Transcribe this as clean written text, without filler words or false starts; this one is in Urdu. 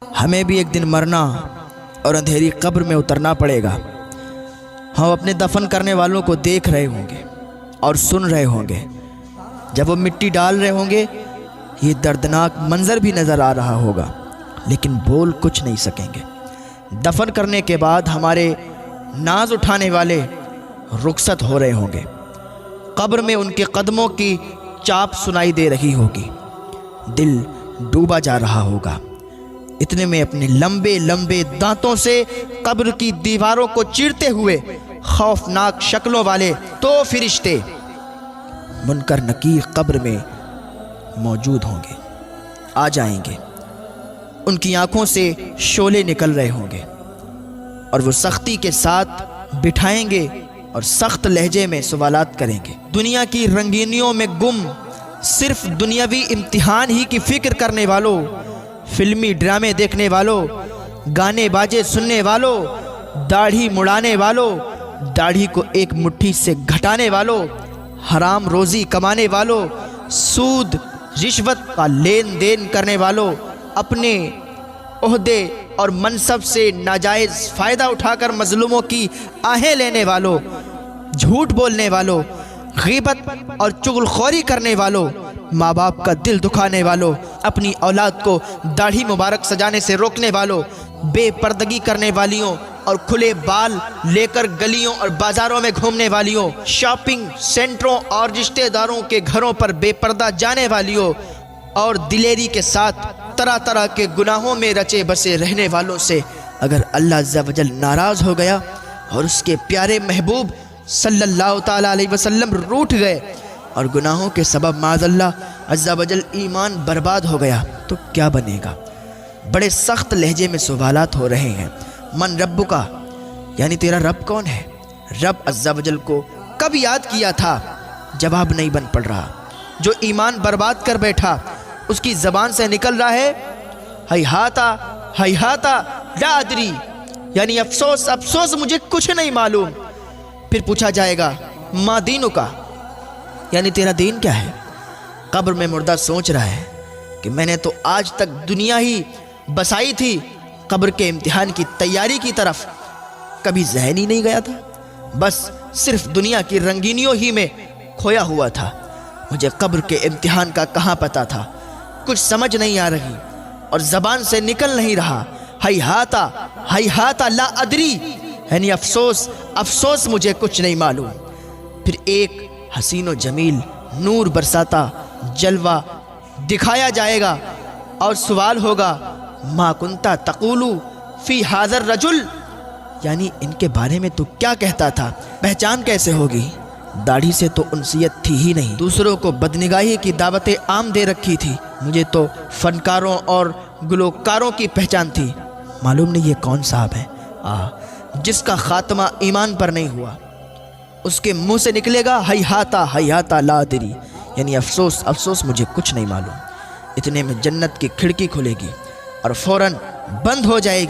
ہمیں بھی ایک دن مرنا اور اندھیری قبر میں اترنا پڑے گا۔ ہم اپنے دفن کرنے والوں کو دیکھ رہے ہوں گے اور سن رہے ہوں گے۔ جب وہ مٹی ڈال رہے ہوں گے یہ دردناک منظر بھی نظر آ رہا ہوگا، لیکن بول کچھ نہیں سکیں گے۔ دفن کرنے کے بعد ہمارے ناز اٹھانے والے رخصت ہو رہے ہوں گے۔ قبر میں ان کے قدموں کی چاپ سنائی دے رہی ہوگی۔ دل ڈوبا جا رہا ہوگا۔ اتنے میں اپنے لمبے لمبے دانتوں سے قبر کی دیواروں کو چیرتے ہوئے خوفناک شکلوں والے تو فرشتے منکر نکیر قبر میں موجود ہوں گے، آ جائیں گے۔ ان کی آنکھوں سے شعلے نکل رہے ہوں گے اور وہ سختی کے ساتھ بٹھائیں گے اور سخت لہجے میں سوالات کریں گے۔ دنیا کی رنگینیوں میں گم صرف دنیاوی امتحان ہی کی فکر کرنے والوں، فلمی ڈرامے دیکھنے والوں، گانے باجے سننے والوں، داڑھی مڑانے والوں، داڑھی کو ایک مٹھی سے گھٹانے والوں، حرام روزی کمانے والوں، سود رشوت کا لین دین کرنے والوں، اپنے عہدے اور منصب سے ناجائز فائدہ اٹھا کر مظلوموں کی آہیں لینے والوں، جھوٹ بولنے والوں، غیبت اور چغلخوری کرنے والوں، ماں باپ کا دل دکھانے والوں، اپنی اولاد کو داڑھی مبارک سجانے سے روکنے والوں، بے پردگی کرنے والیوں اور کھلے بال لے کر گلیوں اور بازاروں میں گھومنے والیوں، شاپنگ سینٹروں اور رشتہ داروں کے گھروں پر بے پردہ جانے والیوں اور دلیری کے ساتھ طرح طرح کے گناہوں میں رچے بسے رہنے والوں سے اگر اللہ عز و جل ناراض ہو گیا اور اس کے پیارے محبوب صلی اللہ تعالیٰ علیہ وسلم روٹھ گئے اور گناہوں کے سبب معاذ اللہ عز و جل ایمان برباد ہو گیا تو کیا بنے گا؟ بڑے سخت لہجے میں سوالات ہو رہے ہیں۔ من رب کا، یعنی تیرا رب کون ہے؟ رب عز و جل کو کب یاد کیا تھا؟ جواب نہیں بن پڑ رہا۔ جو ایمان برباد کر بیٹھا اس کی زبان سے نکل رہا ہے ہیہاتا ہیہاتا لا ادری، یعنی افسوس افسوس مجھے کچھ نہیں معلوم۔ پھر پوچھا جائے گا ما دینو کا، یعنی تیرا دین کیا ہے؟ قبر میں مردہ سوچ رہا ہے کہ میں نے تو آج تک دنیا ہی بسائی تھی، قبر کے امتحان کی تیاری کی طرف کبھی ذہن ہی نہیں گیا تھا، بس صرف دنیا کی رنگینیوں ہی میں کھویا ہوا تھا۔ مجھے قبر کے امتحان کا کہاں پتہ تھا؟ کچھ سمجھ نہیں آ رہی اور زبان سے نکل نہیں رہا ہیہاتا لا ادری، یعنی افسوس افسوس مجھے کچھ نہیں معلوم۔ پھر ایک حسین و جمیل نور برساتا جلوہ دکھایا جائے گا اور سوال ہوگا ما کنتا تقولو فی حاضر رجل، یعنی ان کے بارے میں تو کیا کہتا تھا؟ پہچان کیسے ہوگی؟ داڑھی سے تو انسیت تھی ہی نہیں، دوسروں کو بدنگاہی کی دعوت عام دے رکھی تھی، مجھے تو فنکاروں اور گلوکاروں کی پہچان تھی۔ معلوم نہیں یہ کون صاحب ہے جس کا خاتمہ ایمان پر نہیں ہوا، اس کے منہ سے نکلے گا ہیہاتا لا ادری، یعنی افسوس افسوس مجھے کچھ نہیں معلوم۔ اتنے میں جنت کی کھڑکی کھلے گی اور فوراً بند ہو جائے گی۔